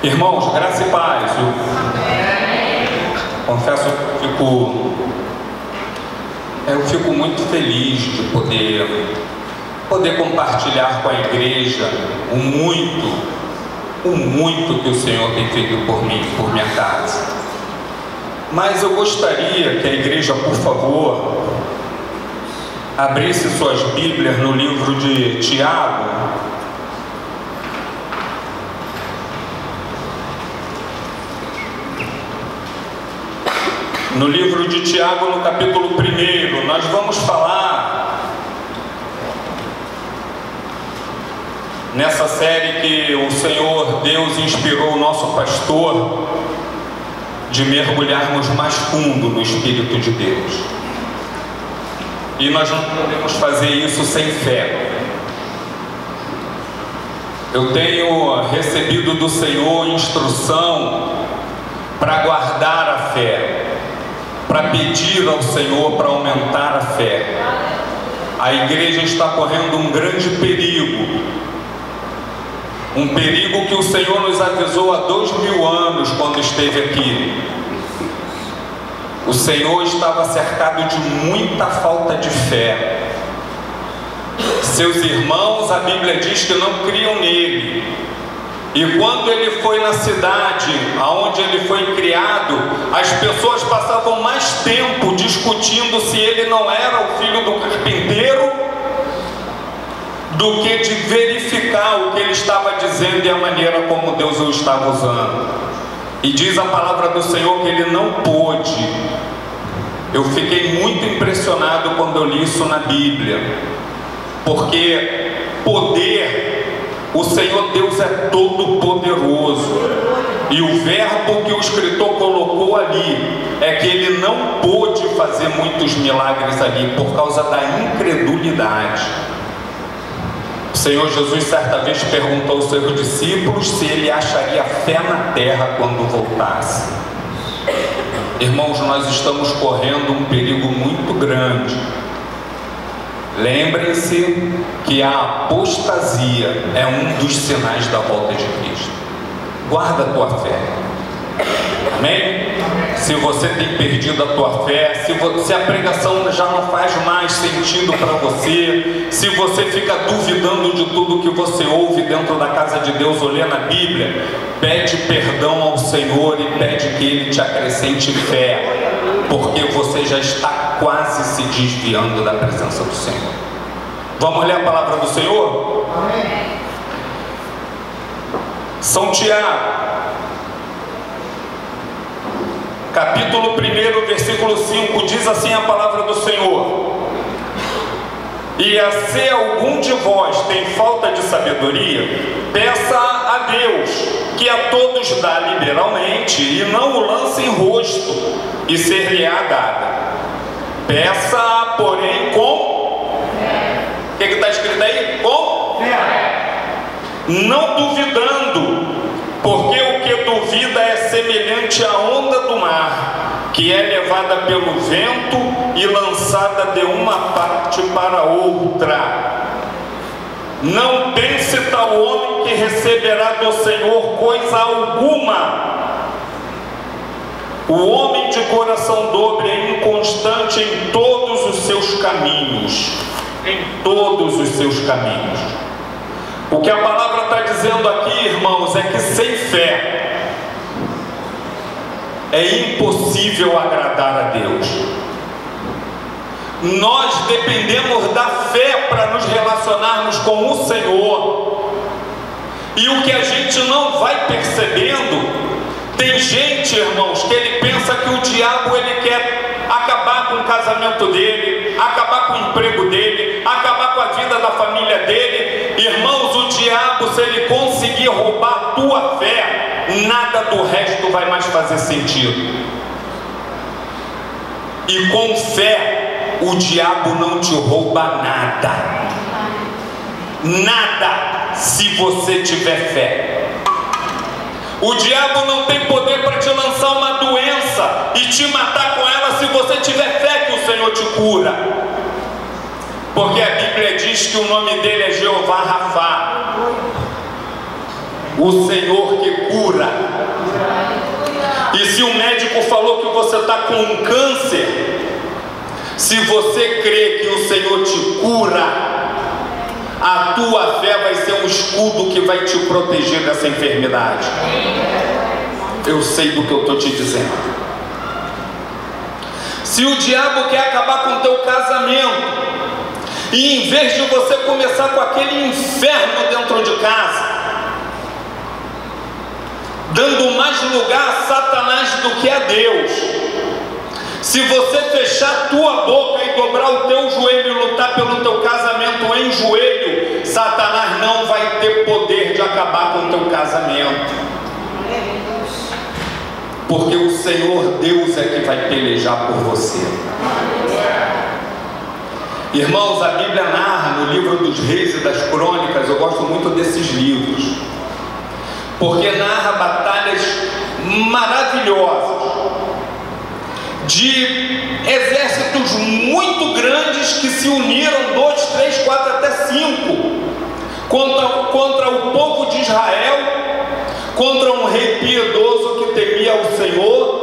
Irmãos, graça e paz. Eu confesso que eu fico muito feliz de poder compartilhar com a igreja o muito que o Senhor tem feito por mim, por minha casa. Mas eu gostaria que a igreja, por favor, abrisse suas Bíblias no livro de Tiago. No livro de Tiago, no capítulo 1, nós vamos falar nessa série que o Senhor Deus inspirou o nosso pastor de mergulharmos mais fundo no Espírito de Deus. E nós não podemos fazer isso sem fé. Eu tenho recebido do Senhor instrução para guardar a fé, para pedir ao Senhor para aumentar a fé. A igreja está correndo um grande perigo, um perigo que o Senhor nos avisou há 2000 anos quando esteve aqui. O Senhor estava cercado de muita falta de fé. Seus irmãos, a Bíblia diz que não criam nele. E quando ele foi na cidade aonde ele foi criado, as pessoas passavam mais tempo discutindo se ele não era o filho do carpinteiro do que de verificar o que ele estava dizendo e a maneira como Deus o estava usando. E diz a palavra do Senhor que ele não pôde. Eu fiquei muito impressionado quando eu li isso na Bíblia, porque poder, o Senhor Deus é todo poderoso, e o verbo que o escritor colocou ali é que ele não pôde fazer muitos milagres ali por causa da incredulidade. O Senhor Jesus certa vez perguntou aos seus discípulos se ele acharia fé na terra quando voltasse. Irmãos, nós estamos correndo um perigo muito grande. Lembrem-se que a apostasia é um dos sinais da volta de Cristo. Guarda a tua fé. Amém? Se você tem perdido a tua fé, se a pregação já não faz mais sentido para você, se você fica duvidando de tudo que você ouve dentro da casa de Deus ou lê na Bíblia, pede perdão ao Senhor e pede que Ele te acrescente fé, porque você já está quase se desviando da presença do Senhor. Vamos ler a palavra do Senhor? Amém. São Tiago, capítulo 1, versículo 5, diz assim a palavra do Senhor: e se algum de vós tem falta de sabedoria, peça a Deus, que a todos dá liberalmente, e não o lance em rosto, e ser-lhe-á dada. Peça, porém, com fé. O que está escrito aí? Com fé. Não duvidando, porque o que duvida é semelhante à onda do mar, que é levada pelo vento e lançada de uma parte para outra. Não pense tal homem que receberá do Senhor coisa alguma. O homem de coração dobre é inconstante em todos os seus caminhos. Em todos os seus caminhos. O que a palavra está dizendo aqui, irmãos, é que sem fé é impossível agradar a Deus. Nós dependemos da fé para nos relacionarmos com o Senhor. E o que a gente não vai percebendo, tem gente, irmãos, que ele pensa que o diabo ele quer acabar com o casamento dele, acabar com o emprego dele, acabar com a vida da família dele. Irmãos, o diabo, se ele conseguir roubar a tua fé, nada do resto vai mais fazer sentido. E com fé, o diabo não te rouba nada. Nada, se você tiver fé. O diabo não tem poder para te lançar uma doença e te matar com ela se você tiver fé que o Senhor te cura. Porque a Bíblia diz que o nome dele é Jeová Rafá, o Senhor que cura. se o médico falou que você está com um câncer, se você crê que o Senhor te cura, a tua fé vai ser um escudo que vai te proteger dessa enfermidade. Eu sei do que eu estou te dizendo. Se o diabo quer acabar com o teu casamento, e em vez de você começar com aquele inferno dentro de casa, dando mais lugar a Satanás do que a Deus, se você fechar a tua boca e dobrar o teu joelho e lutar pelo teu casamento em joelho, Satanás não vai ter poder de acabar com o teu casamento, porque o Senhor Deus é que vai pelejar por você. Irmãos, a Bíblia narra no livro dos Reis e das Crônicas, eu gosto muito desses livros, porque narra batalhas maravilhosas de exércitos muito grandes que se uniram, 2, 3, 4, até 5, contra o povo de Israel, contra um rei piedoso que temia o Senhor.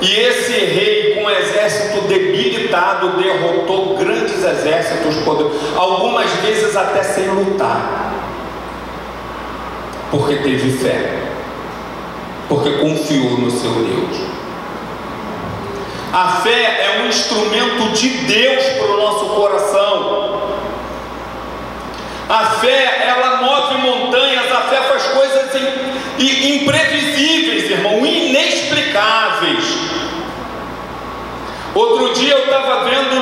E esse rei, com um exército debilitado, derrotou grandes exércitos poderosos, algumas vezes até sem lutar, porque teve fé, porque confiou no seu Deus. A fé é um instrumento de Deus para o nosso coração. A fé, ela move montanhas, a fé faz coisas imprevisíveis, irmão, inexplicáveis. Outro dia eu estava vendo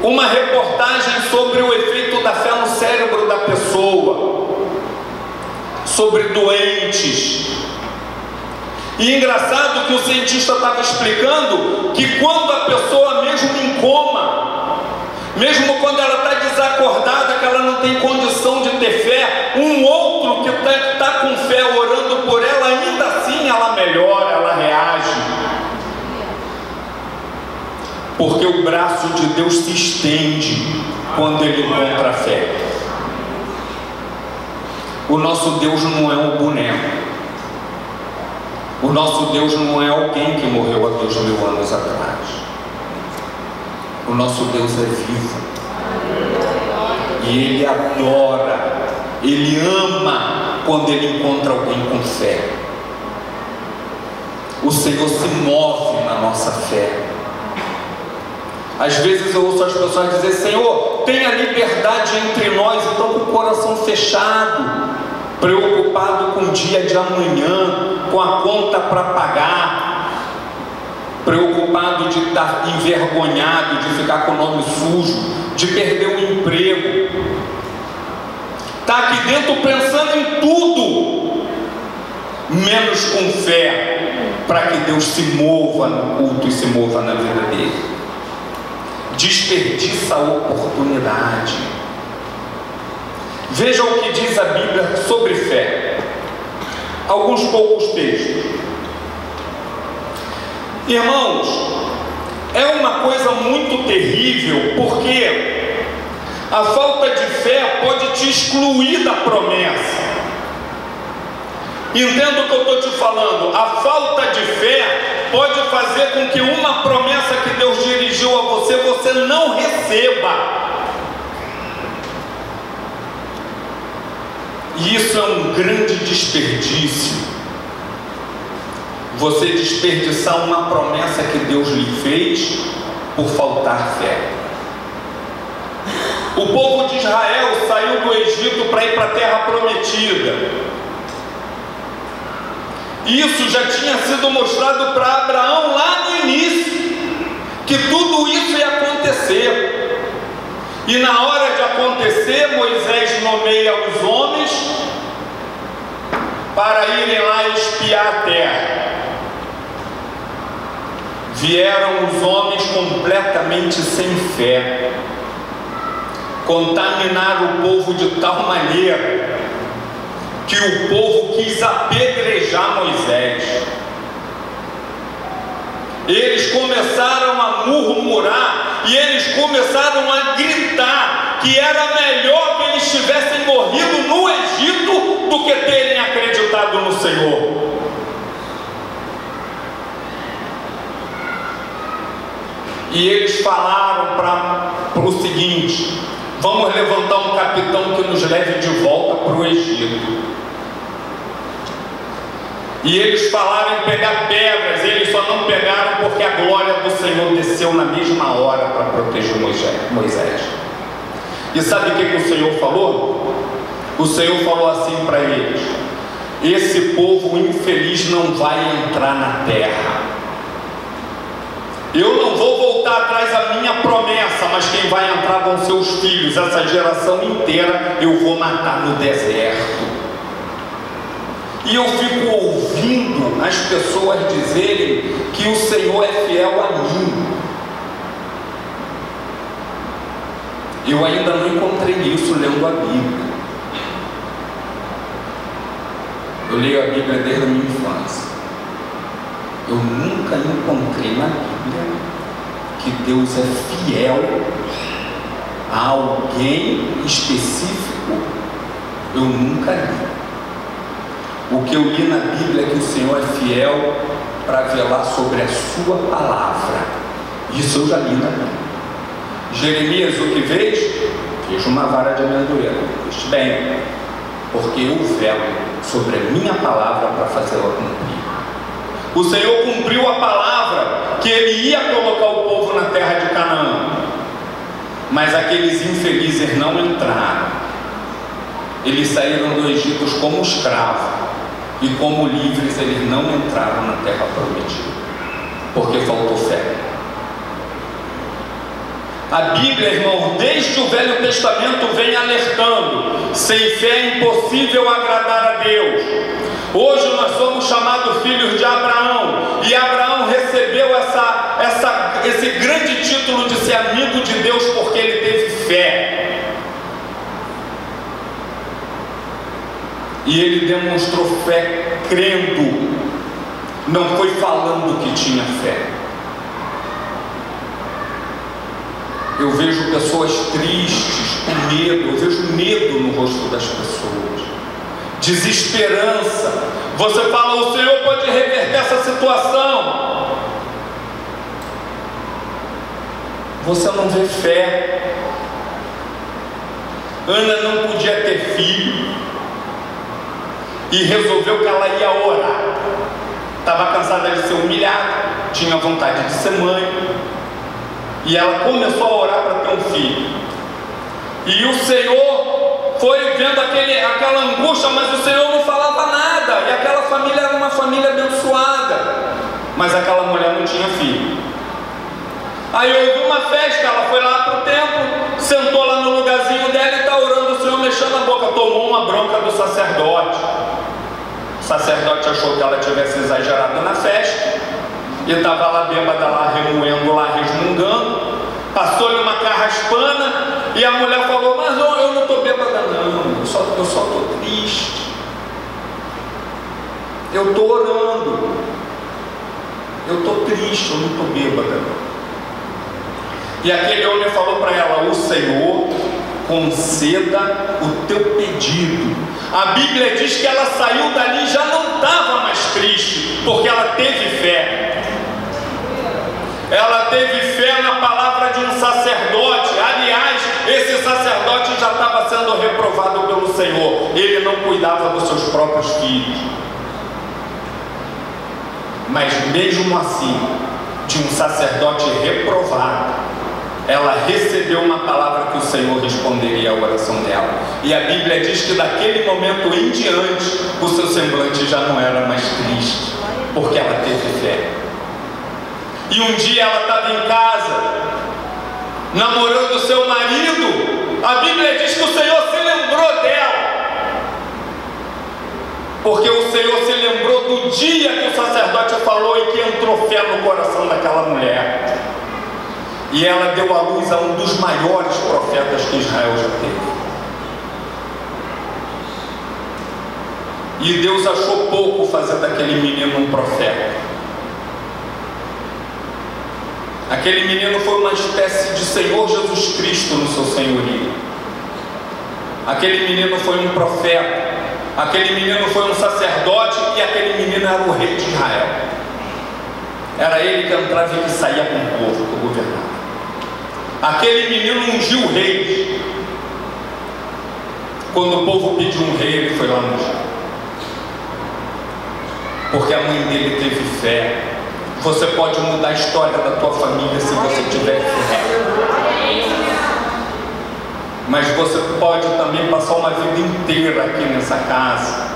uma reportagem sobre o efeito da fé no cérebro da pessoa, sobre doentes. E engraçado que o cientista estava explicando que quando a pessoa, mesmo em coma, mesmo quando ela está desacordada, que ela não tem condição de ter fé, um outro que está com fé orando por ela, ainda assim ela melhora, ela reage. Porque o braço de Deus se estende quando Ele encontra a fé. O nosso Deus não é um boneco. O nosso Deus não é alguém que morreu há 2000 anos atrás. O nosso Deus é vivo. E Ele adora, Ele ama quando Ele encontra alguém com fé. O Senhor se move na nossa fé. Às vezes eu ouço as pessoas dizer: Senhor, tenha liberdade entre nós. E estão com o coração fechado, preocupado com o dia de amanhã, com a conta para pagar, preocupado de estar envergonhado, de ficar com o nome sujo, de perder o emprego. Está aqui dentro pensando em tudo, menos com fé, para que Deus se mova no culto e se mova na vida dele. Desperdiça a oportunidade. Veja o que diz a Bíblia sobre fé. Alguns poucos textos. Irmãos, é uma coisa muito terrível, porque a falta de fé pode te excluir da promessa. Entenda o que eu estou te falando. A falta de fé pode fazer com que uma promessa que Deus dirigiu a você, você não receba. E isso é um grande desperdício. Você desperdiçar uma promessa que Deus lhe fez por faltar fé. O povo de Israel saiu do Egito para ir para a terra prometida. Isso já tinha sido mostrado para Abraão lá no início, que tudo isso ia acontecer. E na hora de acontecer, Moisés nomeia os homens para irem lá espiar a terra. Vieram os homens completamente sem fé, contaminaram o povo de tal maneira que o povo quis apedrejar Moisés. Eles começaram a murmurar e eles começaram a gritar que era melhor que eles tivessem morrido no Egito do que terem acreditado no Senhor. E eles falaram para o seguinte: vamos levantar um capitão que nos leve de volta para o Egito. E eles falaram em pegar pedras. Eles só não pegaram porque a glória do Senhor desceu na mesma hora para proteger Moisés. E sabe o que o Senhor falou? O Senhor falou assim para eles: esse povo infeliz não vai entrar na terra. Eu não vou voltar atrás da minha promessa, mas quem vai entrar vão ser os filhos. Essa geração inteira eu vou matar no deserto. E eu fico ouvindo as pessoas dizerem que o Senhor é fiel a mim. Eu ainda não encontrei isso lendo a Bíblia. Eu leio a Bíblia desde a minha infância. Eu nunca encontrei na Bíblia que Deus é fiel a alguém específico. Eu nunca li. O que eu li na Bíblia é que o Senhor é fiel para velar sobre a sua palavra. Isso eu já li na Bíblia. Jeremias, o que vejo? Vejo uma vara de amendoeira. Vejo bem, porque eu velo sobre a minha palavra para fazê-la cumprir. O Senhor cumpriu a palavra que Ele ia colocar o povo na terra de Canaã. Mas aqueles infelizes não entraram. Eles saíram do Egito como escravos. E como livres, eles não entraram na terra prometida, porque faltou fé. A Bíblia, irmão, desde o Velho Testamento vem alertando: sem fé é impossível agradar a Deus. Hoje nós somos chamados filhos de Abraão, e Abraão recebeu esse grande título de ser amigo de Deus porque ele teve fé. E ele demonstrou fé crendo, não foi falando que tinha fé. Eu vejo pessoas tristes, com medo, eu vejo medo no rosto das pessoas, desesperança. Você fala: o Senhor pode reverter essa situação. Você não vê fé. Ana não podia ter filho e resolveu que ela ia orar. Estava cansada de ser humilhada, tinha vontade de ser mãe, e ela começou a orar para ter um filho. E o Senhor foi vendo aquela angústia, mas o Senhor não falava nada, e aquela família era uma família abençoada, mas aquela mulher não tinha filho. Aí houve uma festa, ela foi lá para o templo, sentou lá no lugarzinho dela e está orando, o Senhor mexendo a boca, tomou uma bronca do sacerdote. O sacerdote achou que ela tivesse exagerado na festa, e estava lá bêbada, lá remoendo, lá resmungando. Passou-lhe uma carraspana, e a mulher falou: mas eu não estou bêbada não, eu só estou triste, eu estou orando, eu estou triste, eu não estou bêbada não. E aquele homem falou para ela: o Senhor conceda o teu pedido. A Bíblia diz que ela saiu dali e já não estava mais triste, porque ela teve fé. Ela teve fé na palavra de um sacerdote. Aliás, esse sacerdote já estava sendo reprovado pelo Senhor. Ele não cuidava dos seus próprios filhos. Mas mesmo assim, de um sacerdote reprovado, ela recebeu uma palavra que o Senhor responderia à oração dela. E a Bíblia diz que daquele momento em diante, o seu semblante já não era mais triste, porque ela teve fé. E um dia ela estava em casa, namorando o seu marido. A Bíblia diz que o Senhor se lembrou dela, porque o Senhor se lembrou do dia que o sacerdote falou e que entrou fé no coração daquela mulher. E ela deu à luz a um dos maiores profetas que Israel já teve. E Deus achou pouco fazer daquele menino um profeta. Aquele menino foi uma espécie de Senhor Jesus Cristo no seu senhorio. Aquele menino foi um profeta. Aquele menino foi um sacerdote. E aquele menino era o rei de Israel. Era ele que entrava e que saía com o povo, que governava. Aquele menino ungiu o rei. Quando o povo pediu um rei, ele foi lá ungir. Porque a mãe dele teve fé. Você pode mudar a história da tua família se você tiver fé. Mas você pode também passar uma vida inteira aqui nessa casa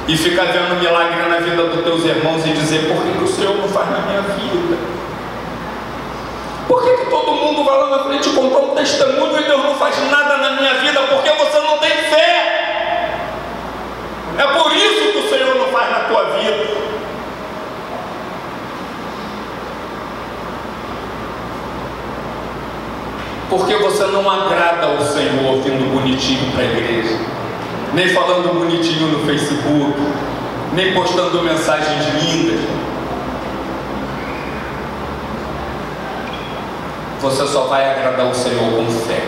e ficar vendo milagre na vida dos teus irmãos e dizer: por que o Senhor não faz na minha vida? Por que todo mundo vai lá na frente contar um testemunho e Deus não faz nada na minha vida? Porque você não tem fé. É por isso que o Senhor não faz na tua vida. Porque você não agrada ao Senhor vindo bonitinho para a igreja, nem falando bonitinho no Facebook, nem postando mensagens lindas. Você só vai agradar o Senhor com fé.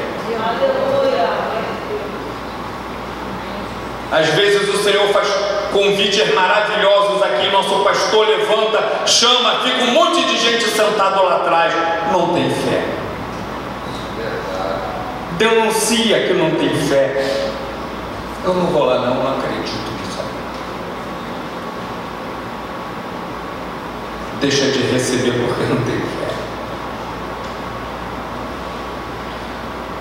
Às vezes o Senhor faz convites maravilhosos aqui, nosso pastor levanta, chama, fica um monte de gente sentado lá atrás, não tem fé. Denuncia que não tem fé. Eu não vou lá não acredito nisso. Deixa de receber porque não tem fé.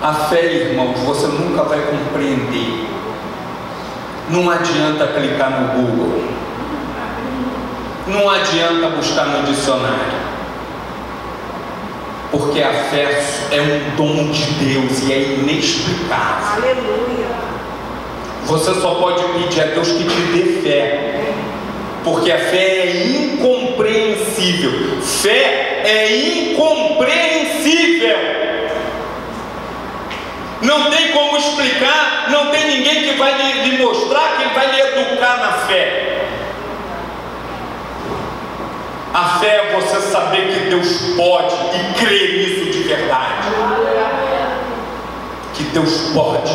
A fé, irmãos, você nunca vai compreender. Não adianta clicar no Google. Não adianta buscar no dicionário. Porque a fé é um dom de Deus e é inexplicável. Aleluia. Você só pode pedir a Deus que te dê fé, porque a fé é incompreensível. Fé é incompreensível. Não tem como explicar, não tem ninguém que vai lhe mostrar, que vai lhe educar na fé. A fé é você saber que Deus pode e crer nisso de verdade. Que Deus pode.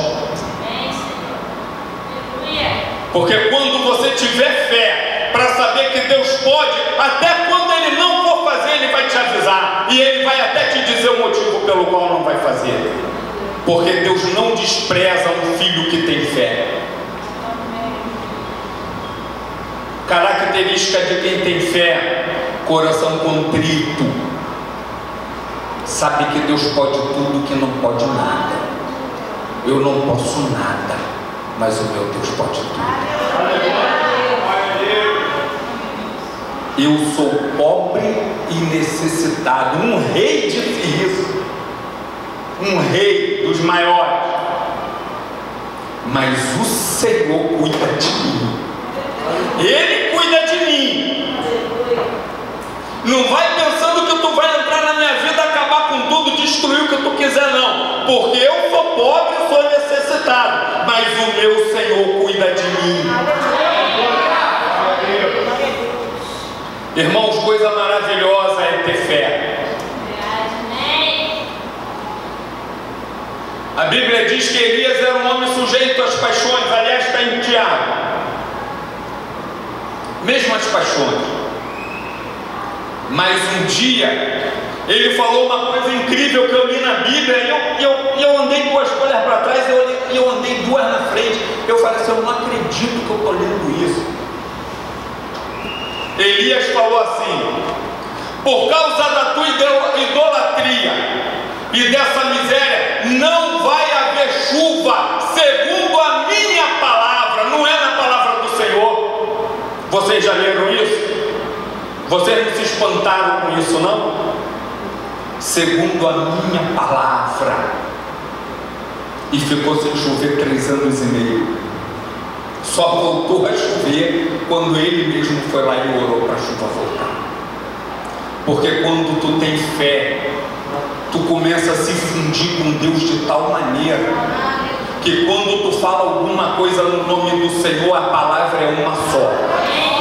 Porque quando você tiver fé para saber que Deus pode, até quando Ele não for fazer, Ele vai te avisar. E Ele vai até te dizer o motivo pelo qual não vai fazer. Porque Deus não despreza um filho que tem fé. Característica de quem tem fé: coração contrito. Sabe que Deus pode tudo, que não pode nada. Eu não posso nada, mas o meu Deus pode tudo. Eu sou pobre e necessitado. Um rei disse isso. Um rei dos maiores. Mas o Senhor cuida de mim. Ele cuida de mim. Não vai pensando que tu vai entrar na minha vida, acabar com tudo, destruir o que tu quiser, não. Porque eu sou pobre, sou necessitado, mas o meu Senhor cuida de mim. Irmãos, coisa maravilhosa é ter fé. A Bíblia diz que Elias era um homem sujeito às paixões. Aliás, está em Tiago. Mesmo as paixões. Mas um dia ele falou uma coisa incrível que eu li na Bíblia, e eu andei duas folhas para trás e eu andei duas na frente. Eu falei assim: eu não acredito que eu estou lendo isso. Elias falou assim: por causa da tua idolatria e dessa miséria, não vai haver chuva, segundo a minha palavra. Não é na palavra do Senhor. Vocês já leram isso? Vocês não se espantaram com isso, não? Segundo a minha palavra. E ficou sem chover 3 anos e meio. Só voltou a chover quando ele mesmo foi lá e orou para a chuva voltar. Porque quando tu tem fé, tu começa a se fundir com Deus de tal maneira que quando tu fala alguma coisa no nome do Senhor, a palavra é uma só.